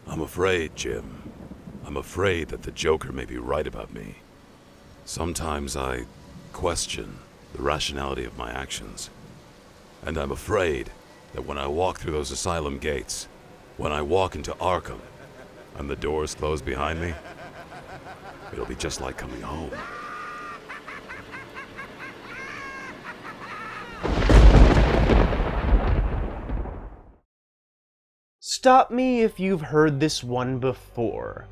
I'm afraid, Jim. I'm afraid that the Joker may be right about me. Sometimes I question the rationality of my actions. And I'm afraid that when I walk through those asylum gates, when I walk into Arkham, and the doors close behind me, it'll be just like coming home. Stop me if you've heard this one before.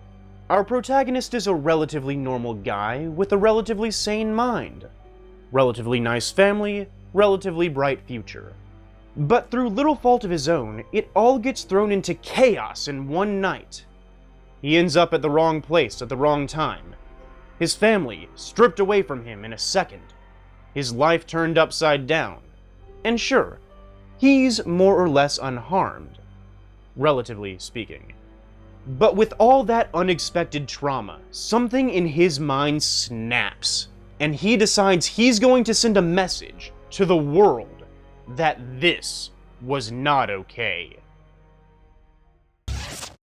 Our protagonist is a relatively normal guy with a relatively sane mind. Relatively nice family, relatively bright future. But through little fault of his own, it all gets thrown into chaos in one night. He ends up at the wrong place at the wrong time. His family stripped away from him in a second. His life turned upside down. And sure, he's more or less unharmed, relatively speaking. But with all that unexpected trauma, something in his mind snaps, and he decides he's going to send a message to the world that this was not okay.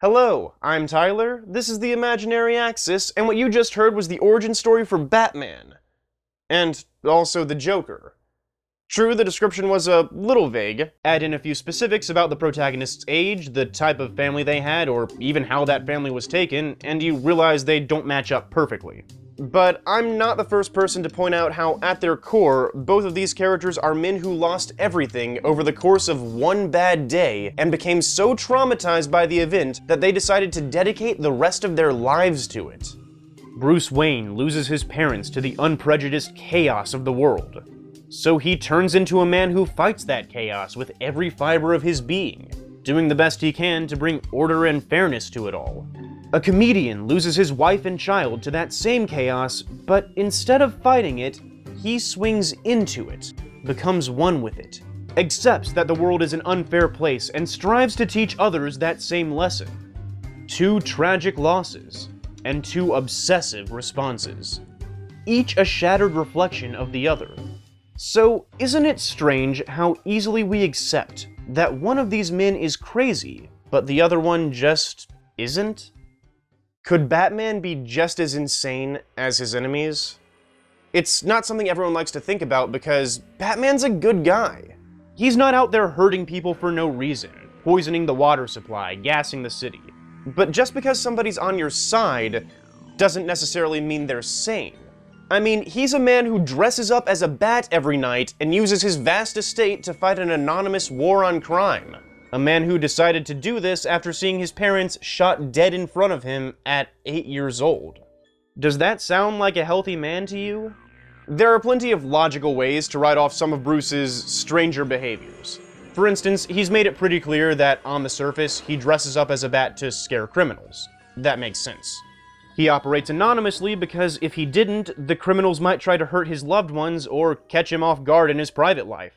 Hello, I'm Tyler, this is the Imaginary Axis, and what you just heard was the origin story for Batman. And also the Joker. True, the description was a little vague. Add in a few specifics about the protagonist's age, the type of family they had, or even how that family was taken, and you realize they don't match up perfectly. But I'm not the first person to point out how, at their core, both of these characters are men who lost everything over the course of one bad day and became so traumatized by the event that they decided to dedicate the rest of their lives to it. Bruce Wayne loses his parents to the unprejudiced chaos of the world. So he turns into a man who fights that chaos with every fiber of his being, doing the best he can to bring order and fairness to it all. A comedian loses his wife and child to that same chaos, but instead of fighting it, he swings into it, becomes one with it, accepts that the world is an unfair place, and strives to teach others that same lesson. Two tragic losses, and two obsessive responses, each a shattered reflection of the other. So, isn't it strange how easily we accept that one of these men is crazy, but the other one just isn't? Could Batman be just as insane as his enemies? It's not something everyone likes to think about because Batman's a good guy. He's not out there hurting people for no reason, poisoning the water supply, gassing the city. But just because somebody's on your side doesn't necessarily mean they're sane. I mean, he's a man who dresses up as a bat every night and uses his vast estate to fight an anonymous war on crime. A man who decided to do this after seeing his parents shot dead in front of him at 8 years old. Does that sound like a healthy man to you? There are plenty of logical ways to write off some of Bruce's stranger behaviors. For instance, he's made it pretty clear that on the surface, he dresses up as a bat to scare criminals. That makes sense. He operates anonymously because if he didn't, the criminals might try to hurt his loved ones or catch him off guard in his private life.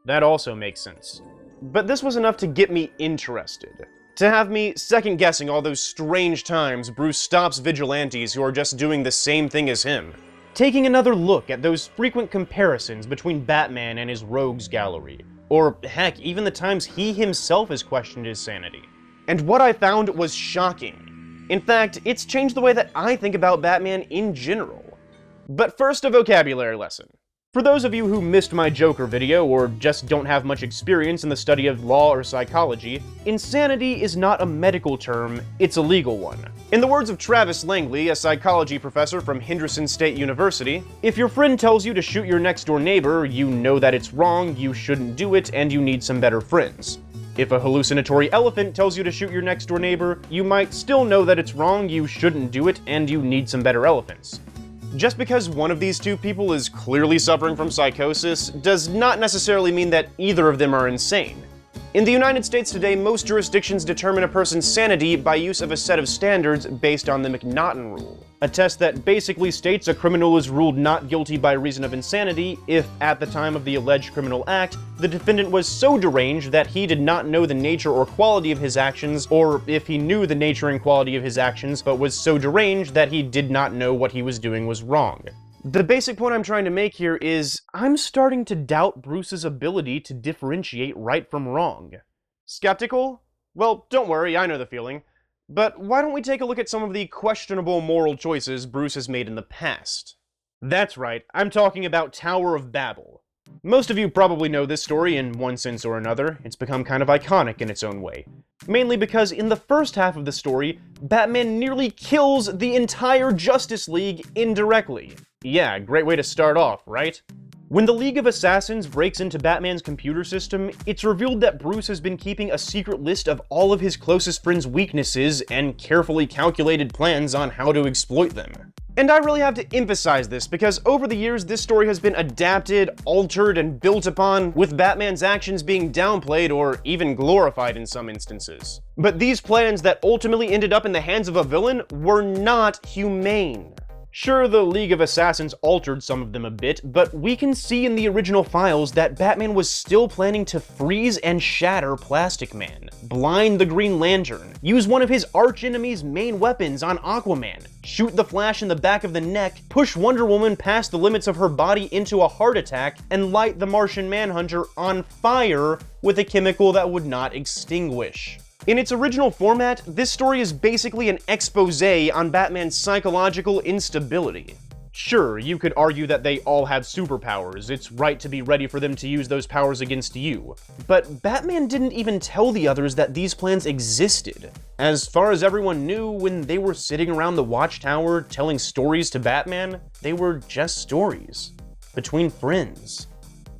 That also makes sense. But this was enough to get me interested. To have me second-guessing all those strange times Bruce stops vigilantes who are just doing the same thing as him. Taking another look at those frequent comparisons between Batman and his rogues gallery. Or heck, even the times he himself has questioned his sanity. And what I found was shocking. In fact, it's changed the way that I think about Batman in general. But first, a vocabulary lesson. For those of you who missed my Joker video or just don't have much experience in the study of law or psychology, insanity is not a medical term, it's a legal one. In the words of Travis Langley, a psychology professor from Henderson State University, if your friend tells you to shoot your next-door neighbor, you know that it's wrong, you shouldn't do it, and you need some better friends. If a hallucinatory elephant tells you to shoot your next-door neighbor, you might still know that it's wrong, you shouldn't do it, and you need some better elephants. Just because one of these two people is clearly suffering from psychosis does not necessarily mean that either of them are insane. In the United States today, most jurisdictions determine a person's sanity by use of a set of standards based on the McNaughton rule, a test that basically states a criminal is ruled not guilty by reason of insanity if, at the time of the alleged criminal act, the defendant was so deranged that he did not know the nature or quality of his actions, or if he knew the nature and quality of his actions but was so deranged that he did not know what he was doing was wrong. The basic point I'm trying to make here is, I'm starting to doubt Bruce's ability to differentiate right from wrong. Skeptical? Well, don't worry, I know the feeling. But why don't we take a look at some of the questionable moral choices Bruce has made in the past? That's right, I'm talking about Tower of Babel. Most of you probably know this story in one sense or another. It's become kind of iconic in its own way. Mainly because in the first half of the story, Batman nearly kills the entire Justice League indirectly. Yeah, great way to start off, right? When the League of Assassins breaks into Batman's computer system, it's revealed that Bruce has been keeping a secret list of all of his closest friends' weaknesses and carefully calculated plans on how to exploit them. And I really have to emphasize this because over the years this story has been adapted, altered, and built upon, with Batman's actions being downplayed or even glorified in some instances. But these plans that ultimately ended up in the hands of a villain were not humane. Sure, the League of Assassins altered some of them a bit, but we can see in the original files that Batman was still planning to freeze and shatter Plastic Man, blind the Green Lantern, use one of his archenemy's main weapons on Aquaman, shoot the Flash in the back of the neck, push Wonder Woman past the limits of her body into a heart attack, and light the Martian Manhunter on fire with a chemical that would not extinguish. In its original format, this story is basically an exposé on Batman's psychological instability. Sure, you could argue that they all have superpowers, it's right to be ready for them to use those powers against you. But Batman didn't even tell the others that these plans existed. As far as everyone knew, when they were sitting around the Watchtower telling stories to Batman, they were just stories. Between friends.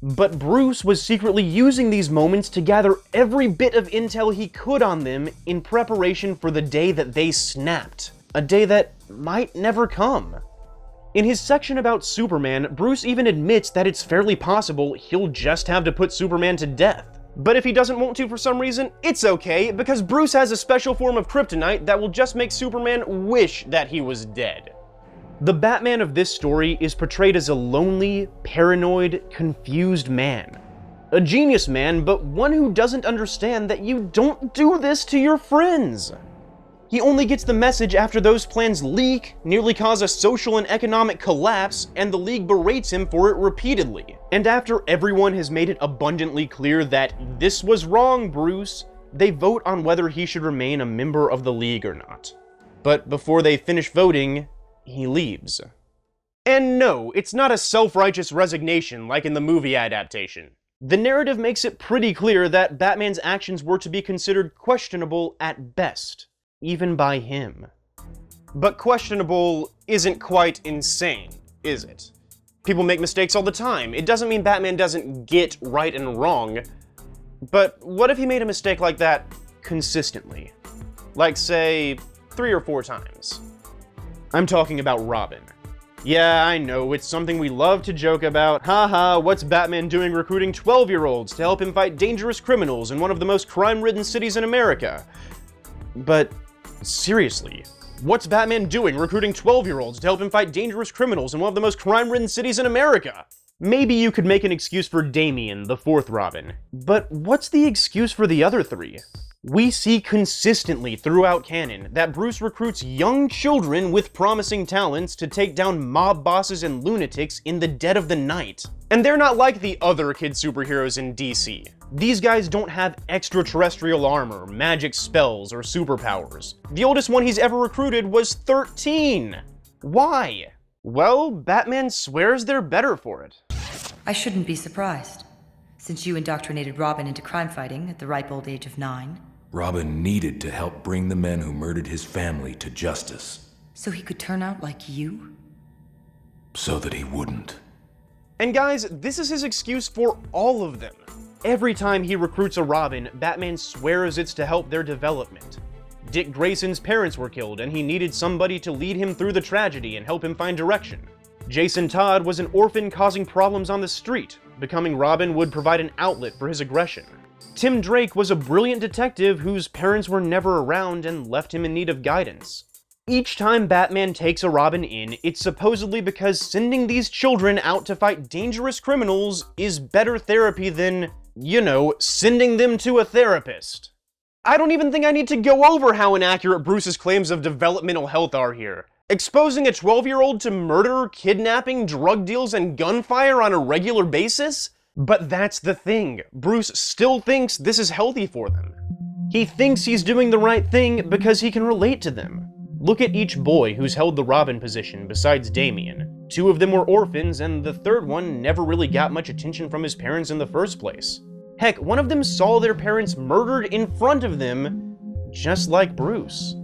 But Bruce was secretly using these moments to gather every bit of intel he could on them in preparation for the day that they snapped. A day that might never come. In his section about Superman, Bruce even admits that it's fairly possible he'll just have to put Superman to death. But if he doesn't want to for some reason, it's okay, because Bruce has a special form of kryptonite that will just make Superman wish that he was dead. The Batman of this story is portrayed as a lonely, paranoid, confused man. A genius man, but one who doesn't understand that you don't do this to your friends. He only gets the message after those plans leak, nearly cause a social and economic collapse, and the League berates him for it repeatedly. And after everyone has made it abundantly clear that this was wrong, Bruce, they vote on whether he should remain a member of the League or not. But before they finish voting, he leaves. And no, it's not a self-righteous resignation like in the movie adaptation. The narrative makes it pretty clear that Batman's actions were to be considered questionable at best, even by him. But questionable isn't quite insane, is it? People make mistakes all the time. It doesn't mean Batman doesn't get right and wrong. But what if he made a mistake like that consistently? Like, say, 3 or 4 times. I'm talking about Robin. Yeah, I know, it's something we love to joke about. Haha, what's Batman doing recruiting 12-year-olds to help him fight dangerous criminals in one of the most crime-ridden cities in America? But seriously, what's Batman doing recruiting 12-year-olds to help him fight dangerous criminals in one of the most crime-ridden cities in America? Maybe you could make an excuse for Damian, the 4th Robin. But what's the excuse for the other 3? We see consistently throughout canon that Bruce recruits young children with promising talents to take down mob bosses and lunatics in the dead of the night. And they're not like the other kid superheroes in DC. These guys don't have extraterrestrial armor, magic spells, or superpowers. The oldest one he's ever recruited was 13. Why? Well, Batman swears they're better for it. I shouldn't be surprised, since you indoctrinated Robin into crime fighting at the ripe old age of 9. Robin needed to help bring the men who murdered his family to justice. So he could turn out like you? So that he wouldn't. And guys, this is his excuse for all of them. Every time he recruits a Robin, Batman swears it's to help their development. Dick Grayson's parents were killed, and he needed somebody to lead him through the tragedy and help him find direction. Jason Todd was an orphan causing problems on the street. Becoming Robin would provide an outlet for his aggression. Tim Drake was a brilliant detective whose parents were never around and left him in need of guidance. Each time Batman takes a Robin in, it's supposedly because sending these children out to fight dangerous criminals is better therapy than, sending them to a therapist. I don't even think I need to go over how inaccurate Bruce's claims of developmental health are here. Exposing a 12-year-old to murder, kidnapping, drug deals, and gunfire on a regular basis? But that's the thing. Bruce still thinks this is healthy for them. He thinks he's doing the right thing because he can relate to them. Look at each boy who's held the Robin position besides Damien. 2 of them were orphans, and the 3rd one never really got much attention from his parents in the first place. Heck, one of them saw their parents murdered in front of them, just like Bruce.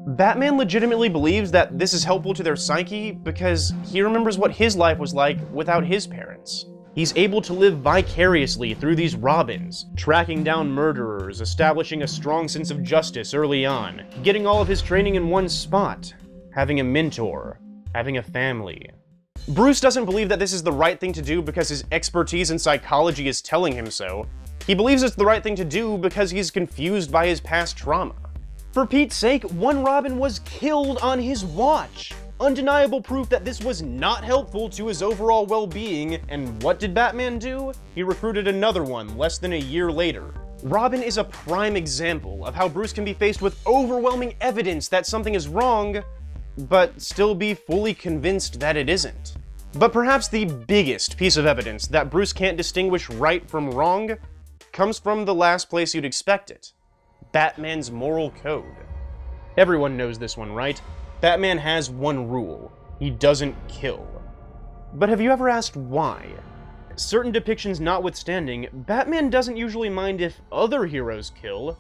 Batman legitimately believes that this is helpful to their psyche because he remembers what his life was like without his parents. He's able to live vicariously through these Robins, tracking down murderers, establishing a strong sense of justice early on, getting all of his training in one spot, having a mentor, having a family. Bruce doesn't believe that this is the right thing to do because his expertise in psychology is telling him so. He believes it's the right thing to do because he's confused by his past trauma. For Pete's sake, one Robin was killed on his watch. Undeniable proof that this was not helpful to his overall well-being, and what did Batman do? He recruited another one less than a year later. Robin is a prime example of how Bruce can be faced with overwhelming evidence that something is wrong, but still be fully convinced that it isn't. But perhaps the biggest piece of evidence that Bruce can't distinguish right from wrong comes from the last place you'd expect it. Batman's moral code. Everyone knows this one, right? Batman has one rule. He doesn't kill. But have you ever asked why? Certain depictions notwithstanding, Batman doesn't usually mind if other heroes kill.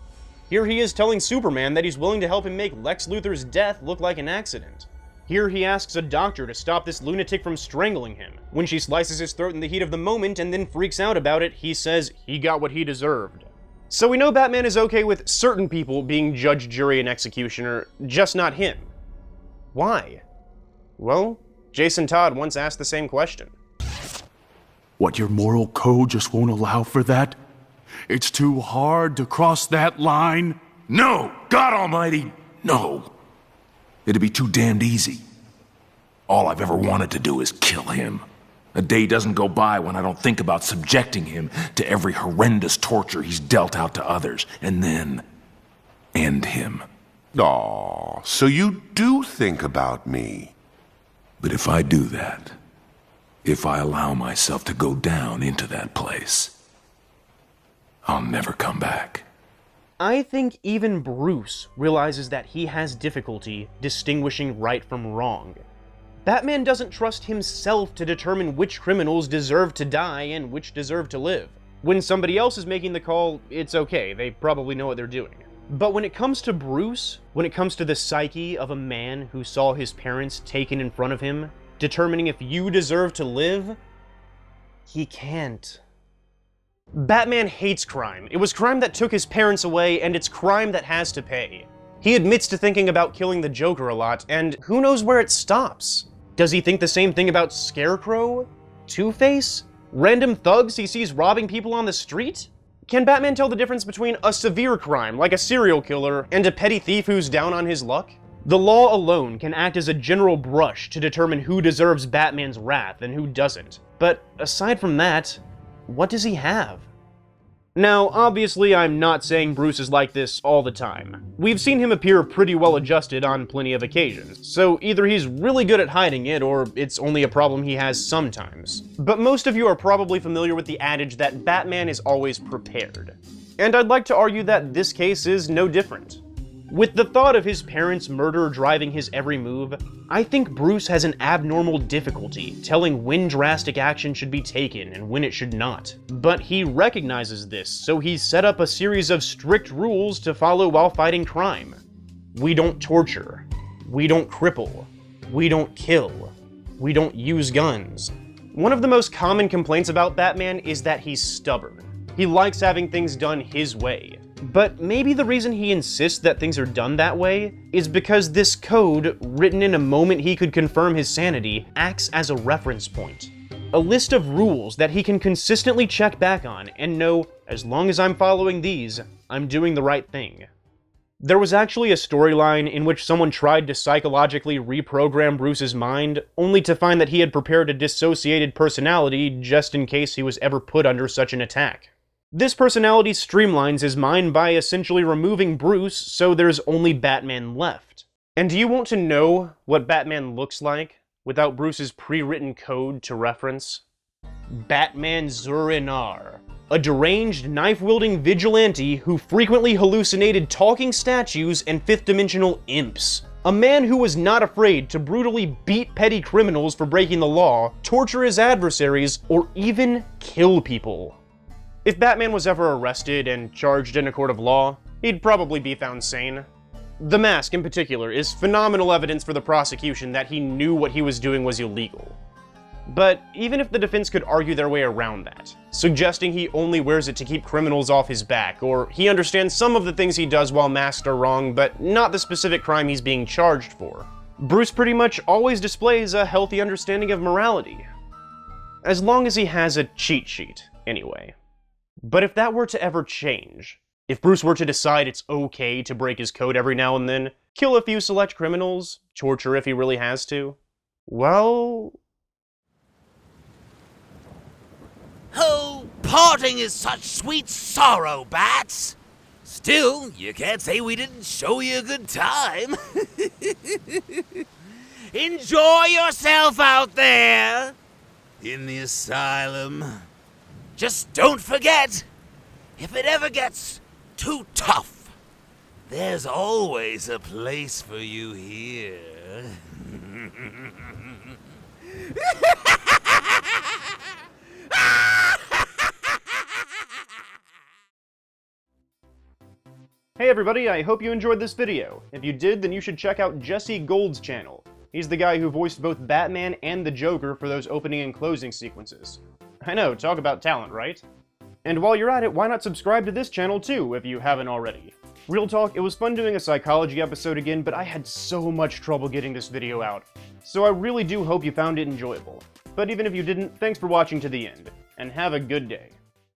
Here he is telling Superman that he's willing to help him make Lex Luthor's death look like an accident. Here he asks a doctor to stop this lunatic from strangling him. When she slices his throat in the heat of the moment and then freaks out about it, he says he got what he deserved. So we know Batman is okay with certain people being judge, jury, and executioner, just not him. Why? Well, Jason Todd once asked the same question. What, your moral code just won't allow for that? It's too hard to cross that line? No! God almighty, no! It'd be too damned easy. All I've ever wanted to do is kill him. A day doesn't go by when I don't think about subjecting him to every horrendous torture he's dealt out to others, and then end him. Aw, so you do think about me. But if I do that, if I allow myself to go down into that place, I'll never come back. I think even Bruce realizes that he has difficulty distinguishing right from wrong. Batman doesn't trust himself to determine which criminals deserve to die and which deserve to live. When somebody else is making the call, it's okay, they probably know what they're doing. But when it comes to Bruce, when it comes to the psyche of a man who saw his parents taken in front of him, determining if you deserve to live, he can't. Batman hates crime. It was crime that took his parents away, and it's crime that has to pay. He admits to thinking about killing the Joker a lot, and who knows where it stops? Does he think the same thing about Scarecrow? Two-Face? Random thugs he sees robbing people on the street? Can Batman tell the difference between a severe crime, like a serial killer, and a petty thief who's down on his luck? The law alone can act as a general brush to determine who deserves Batman's wrath and who doesn't. But aside from that, what does he have? Now, obviously, I'm not saying Bruce is like this all the time. We've seen him appear pretty well adjusted on plenty of occasions, so either he's really good at hiding it, or it's only a problem he has sometimes. But most of you are probably familiar with the adage that Batman is always prepared. And I'd like to argue that this case is no different. With the thought of his parents' murder driving his every move, I think Bruce has an abnormal difficulty telling when drastic action should be taken and when it should not. But he recognizes this, so he's set up a series of strict rules to follow while fighting crime. We don't torture. We don't cripple. We don't kill. We don't use guns. One of the most common complaints about Batman is that he's stubborn. He likes having things done his way. But maybe the reason he insists that things are done that way is because this code, written in a moment he could confirm his sanity, acts as a reference point. A list of rules that he can consistently check back on and know, as long as I'm following these, I'm doing the right thing. There was actually a storyline in which someone tried to psychologically reprogram Bruce's mind, only to find that he had prepared a dissociated personality just in case he was ever put under such an attack. This personality streamlines his mind by essentially removing Bruce, so there's only Batman left. And do you want to know what Batman looks like without Bruce's pre-written code to reference? Batman Zur-En-Arrh, a deranged, knife-wielding vigilante who frequently hallucinated talking statues and fifth-dimensional imps. A man who was not afraid to brutally beat petty criminals for breaking the law, torture his adversaries, or even kill people. If Batman was ever arrested and charged in a court of law, he'd probably be found sane. The mask, in particular, is phenomenal evidence for the prosecution that he knew what he was doing was illegal. But even if the defense could argue their way around that, suggesting he only wears it to keep criminals off his back, or he understands some of the things he does while masked are wrong, but not the specific crime he's being charged for, Bruce pretty much always displays a healthy understanding of morality. As long as he has a cheat sheet, anyway. But if that were to ever change, if Bruce were to decide it's okay to break his code every now and then, kill a few select criminals, torture if he really has to, well... Oh, parting is such sweet sorrow, Bats! Still, you can't say we didn't show you a good time. Enjoy yourself out there in the asylum. Just don't forget, if it ever gets too tough, there's always a place for you here. Hey everybody, I hope you enjoyed this video. If you did, then you should check out Jesse Gold's channel. He's the guy who voiced both Batman and the Joker for those opening and closing sequences. I know, talk about talent, right? And while you're at it, why not subscribe to this channel too, if you haven't already? Real talk, it was fun doing a psychology episode again, but I had so much trouble getting this video out. So I really do hope you found it enjoyable. But even if you didn't, thanks for watching to the end, and have a good day.